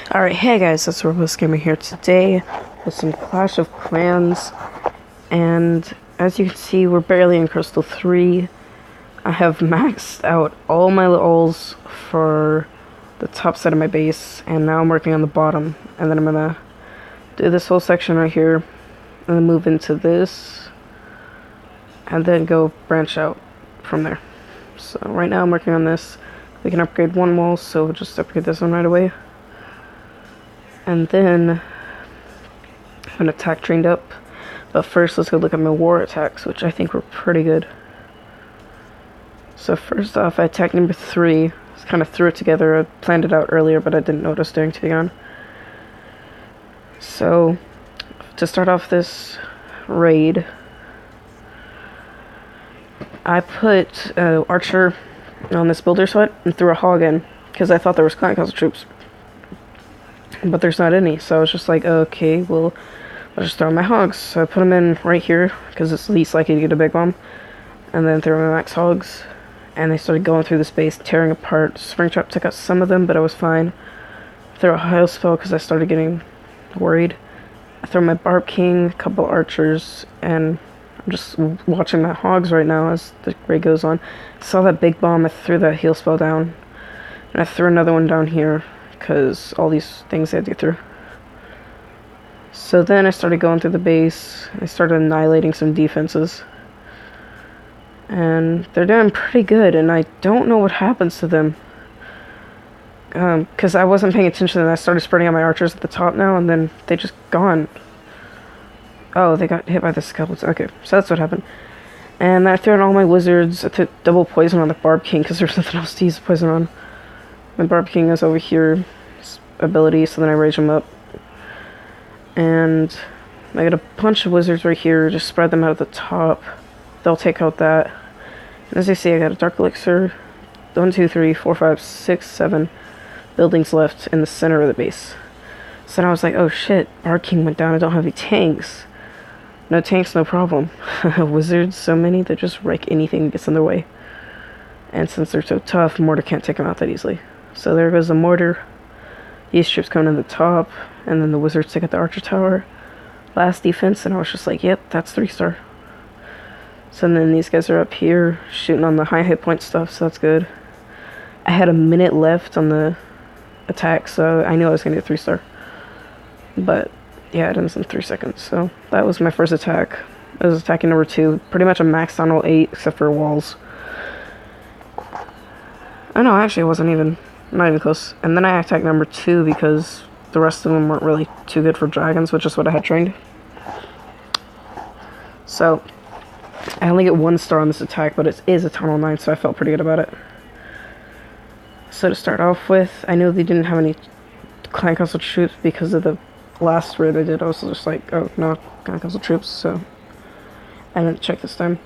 Alright, hey guys, that's Robust Gamer here today with some Clash of Clans, and as you can see, we're barely in Crystal 3. I have maxed out all my roles for the top side of my base, and now I'm working on the bottom, and then I'm gonna do this whole section right here, and then move into this, and then go branch out from there. So right now I'm working on this. We can upgrade one wall, so we'll just upgrade this one right away. And then I'm an attack trained up. But first, let's go look at my war attacks, which I think were pretty good. So first off, I attacked number 3. Just kind of threw it together. I planned it out earlier, but I didn't notice during TVON. So to start off this raid, I put Archer on this builder sweat and threw a hog in because I thought there was clan council troops. But there's not any, so I was just like, okay, well, I'll just throw my hogs. So I put them in right here, because it's least likely to get a big bomb. And then throw my max hogs, and they started going through the space, tearing apart. Springtrap took out some of them, but I was fine. Throw a hail spell, because I started getting worried. I throw my Barb King, a couple archers, and I'm just watching my hogs right now as the raid goes on. I saw that big bomb, I threw that heal spell down, and I threw another one down here, because all these things I had to get through. So then I started going through the base. I started annihilating some defenses. And they're doing pretty good, and I don't know what happens to them. Because I wasn't paying attention, and I started spreading out my archers at the top now, and then they just gone. Oh, they got hit by the skeletons. Okay, so that's what happened. And I threw in all my wizards. I threw double poison on the Barb King, because there's nothing else to use poison on. My Barb King is over here, ability, so then I rage him up. And I got a bunch of wizards right here, just spread them out at the top. They'll take out that. And as you see, I got a Dark Elixir, 1, 2, 3, 4, 5, 6, 7 buildings left in the center of the base. So then I was like, oh shit, Barb King went down, I don't have any tanks. No tanks, no problem. Wizards, so many, they just wreck anything that gets in their way. And since they're so tough, mortar can't take them out that easily. So there goes the mortar. These troops coming in the top, and then the wizards take out the archer tower. Last defense, and I was just like, yep, that's 3-star. So then these guys are up here, shooting on the high hit point stuff, so that's good. I had a minute left on the attack, so I knew I was going to get 3-star. But, yeah, it ends in 3 seconds, so that was my first attack. I was attacking number 2, pretty much a maxed on all 8, except for walls. Oh no, actually it wasn't even, not even close. And then I attacked number 2 because the rest of them weren't really too good for dragons, which is what I had trained. So, I only get 1 star on this attack, but it is a tunnel 9, so I felt pretty good about it. So to start off with, I knew they didn't have any clan council troops because of the last raid I did. I was just like, oh no, clan council troops, so I didn't check this time.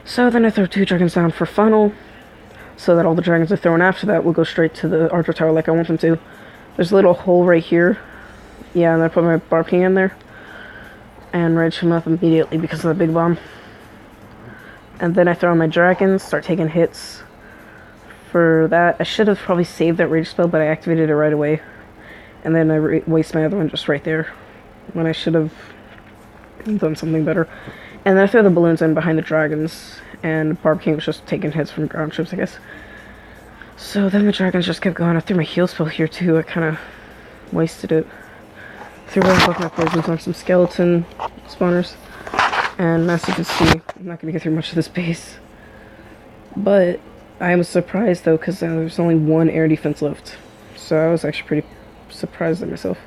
So then I throw 2 dragons down for funnel, so that all the dragons I throw in after that will go straight to the archer tower like I want them to. There's a little hole right here. Yeah, and I put my Barb King in there. And rage him up immediately because of the big bomb. And then I throw in my dragons, start taking hits. For that, I should have probably saved that rage spell, but I activated it right away. And then I waste my other one just right there, when I should have done something better. And then I throw the balloons in behind the dragons, and Barb King was just taking hits from ground troops, I guess. So then the dragons just kept going. I threw my heal spell here too, I kind of wasted it. Threw away both my poisons on some skeleton spawners. And as you can see, I'm not going to get through much of this base. But I was surprised though, because there's only 1 air defense left. So I was actually pretty surprised at myself.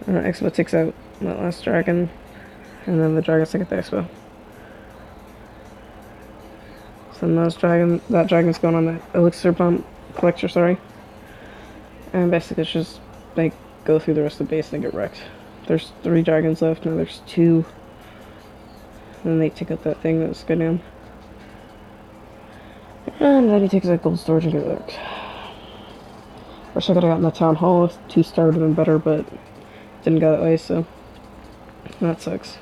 Expo takes out that last dragon. And then the dragons take out the expo. So that dragon's going on the elixir bomb collector, sorry. And basically it's just, they go through the rest of the base and they get wrecked. There's 3 dragons left, now there's 2. And then they take out that thing that was good down. And then he takes out gold storage and gets wrecked. Wish I could have gotten the town hall. 2-star would have been better, but didn't go that way, so that sucks.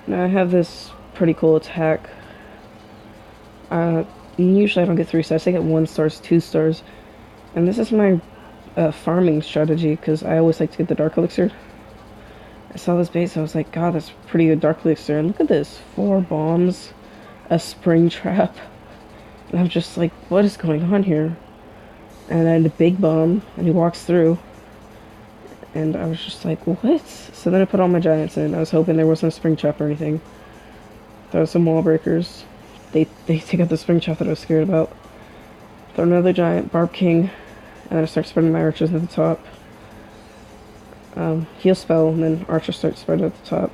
Now I have this pretty cool attack. Usually I don't get 3 stars. I get 1 stars, 2 stars, And this is my farming strategy, because I always like to get the Dark Elixir. I saw this base, I was like, God, that's pretty good Dark Elixir. And look at this, 4 bombs, a spring trap. And I'm just like, what is going on here? And then a big bomb, and he walks through. And I was just like, what? So then I put all my giants in. I was hoping there wasn't a spring trap or anything. Throw some wall breakers. They take out the spring trap that I was scared about. Throw another giant, Barb King, and then I start spreading my archers at the top. Heal spell, and then archers start spreading at the top.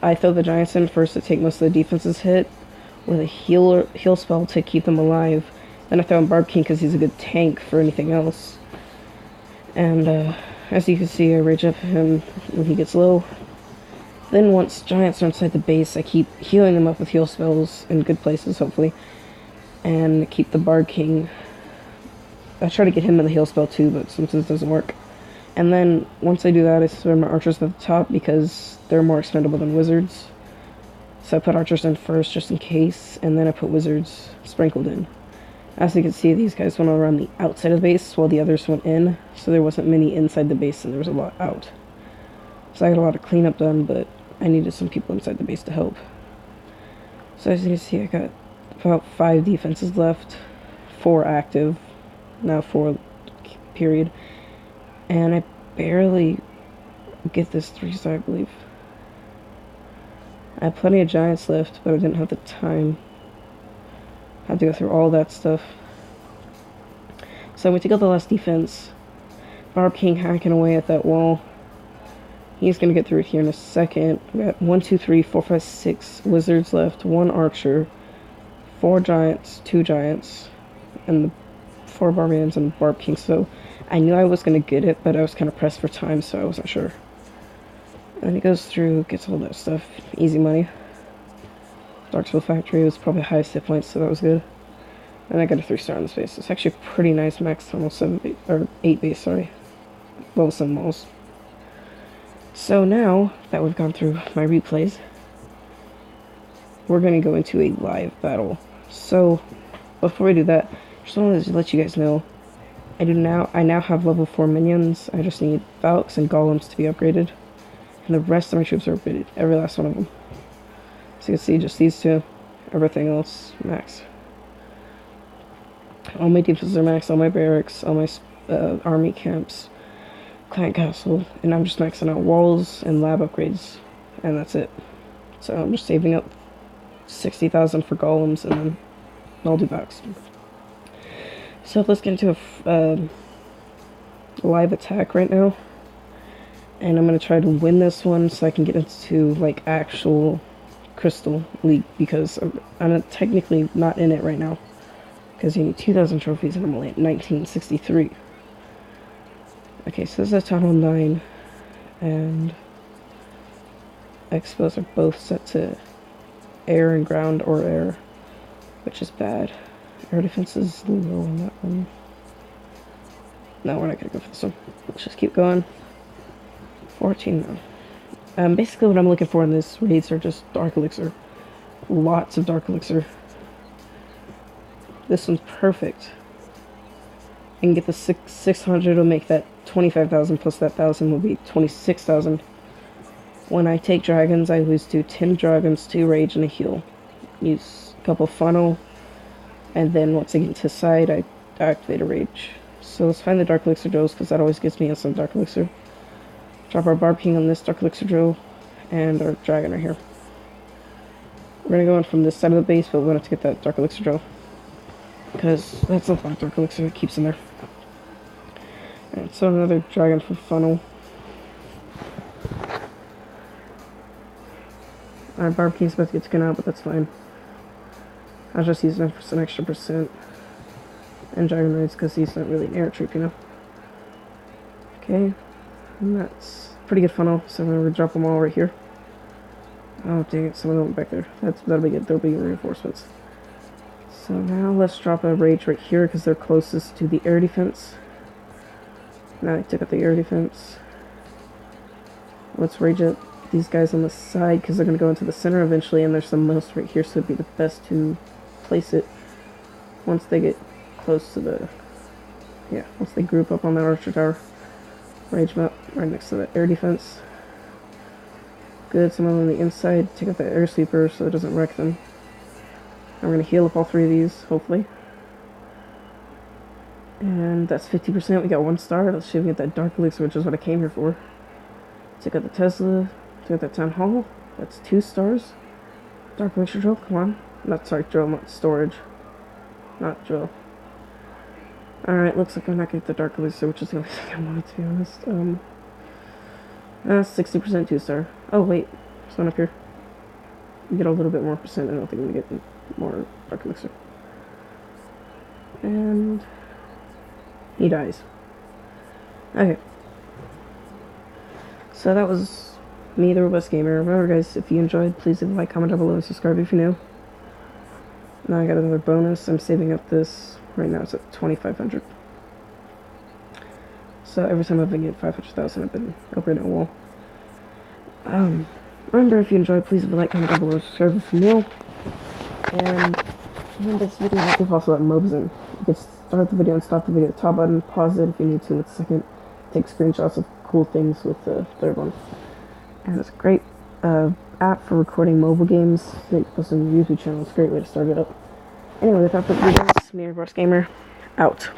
I throw the giants in first to take most of the defense's hit, with a heal spell to keep them alive. Then I throw in Barb King because he's a good tank for anything else. And as you can see, I rage up him when he gets low. Then once giants are inside the base, I keep healing them up with heal spells in good places, hopefully. And keep the Barb King. I try to get him in the heal spell too, but sometimes it doesn't work. And then once I do that, I spread my archers at the top because they're more expendable than wizards. So I put archers in first just in case, and then I put wizards sprinkled in. As you can see, these guys went around the outside of the base while the others went in, so there wasn't many inside the base and there was a lot out. So I got a lot of cleanup done, but I needed some people inside the base to help. So as you can see, I got about 5 defenses left, 4 active, now 4 period, and I barely get this 3-star, I believe. I had plenty of giants left, but I didn't have the time. I had to go through all that stuff. So we took out the last defense. Barb King hacking away at that wall. He's going to get through it here in a second. We got 1, 2, 3, 4, 5, 6 wizards left, 1 archer, 4 giants, 2 giants, and the 4 barbarians and Barb King. So I knew I was going to get it, but I was kind of pressed for time, so I wasn't sure. And then he goes through, gets all that stuff. Easy money. Darksville Factory was probably highest hit points, so that was good. And I got a 3-star on this base. It's actually a pretty nice max, almost 8 base, sorry. Level 7 walls. So now that we've gone through my replays, we're going to go into a live battle. So before we do that, just wanted to let you guys know, I now have level 4 minions. I just need Valks and Golems to be upgraded. And the rest of my troops are upgraded, every last one of them. So you can see just these 2, everything else max. All my defenses are max, all my barracks, all my army camps, client castle, and I'm just maxing out walls and lab upgrades, and that's it. So I'm just saving up 60,000 for golems, and then I'll do Valks. So let's get into a live attack right now, and I'm gonna try to win this one so I can get into like actual Crystal League, because I'm technically not in it right now, because you need 2,000 trophies and I'm only at 1963. Okay, so this is a Town Hall 9, and expos are both set to air and ground or air, which is bad. Air defense is low on that one. No, we're not gonna go for this one. Let's just keep going. 14 now. Basically what I'm looking for in this raids are just Dark Elixir. Lots of Dark Elixir. This one's perfect. I can get the 600 will make that 25,000 plus that 1,000 will be 26,000. When I take dragons, I always do 10 dragons, 2 rage, and a heal. Use a couple funnel, and then once I get to the side, I activate a rage. So let's find the Dark Elixir drills, because that always gets me in some Dark Elixir. Drop our Barb King on this Dark Elixir drill, and our dragon right here. We're going to go in from this side of the base, but we want to get that Dark Elixir drill, because that's a lot of Dark Elixir that keeps in there. And so another dragon for funnel. Our Barb King's about to get taken out, but that's fine. I was just using it for some extra percent. And dragon raids, because he's not really an air troop, you know. Okay. And that's pretty good funnel, so I'm going to drop them all right here. Oh dang it, some of them went back there. That'll be good, there'll be reinforcements. So now let's drop a rage right here, because they're closest to the air defense. Now I took out the air defense. Let's rage up these guys on the side, because they're going to go into the center eventually, and there's some most right here, so it'd be the best to place it once they get close to the Yeah, once they group up on that archer tower. Rage map right next to the air defense. Good, some of them on the inside. Take out the air sweeper so it doesn't wreck them. And we're gonna heal up all 3 of these, hopefully. And that's 50%. We got 1 star. Let's see if we get that dark elixir, which is what I came here for. Take out the Tesla. Take out that town hall. That's 2 stars. Dark elixir drill. Come on. Not sorry, drill. Not storage. Not drill. All right. Looks like I'm not gonna get the dark elixir, which is the only thing I wanted, to be honest. 60% 2 star. Oh wait, there's one up here. You get a little bit more percent. I don't think I'm gonna get more dark elixir. And he dies. Okay. So that was me, the Robust Gamer. Remember, guys, if you enjoyed, please leave a like, comment down below, and subscribe if you're new. Now I got another bonus. I'm saving up this. Right now it's at 2,500. So every time I've been getting 500,000, I've been upgrading a wall. Remember, if you enjoyed, please leave a like, comment down below, subscribe if you're new. And remember, this video is also about Mobzen. You can start the video and stop the video at the top button, pause it if you need to with the second, take screenshots of cool things with the third one. And it's a great app for recording mobile games that you post on your YouTube channel. It's a great way to start it up. Anyway, without further ado, this is me, Robust Gamer, out.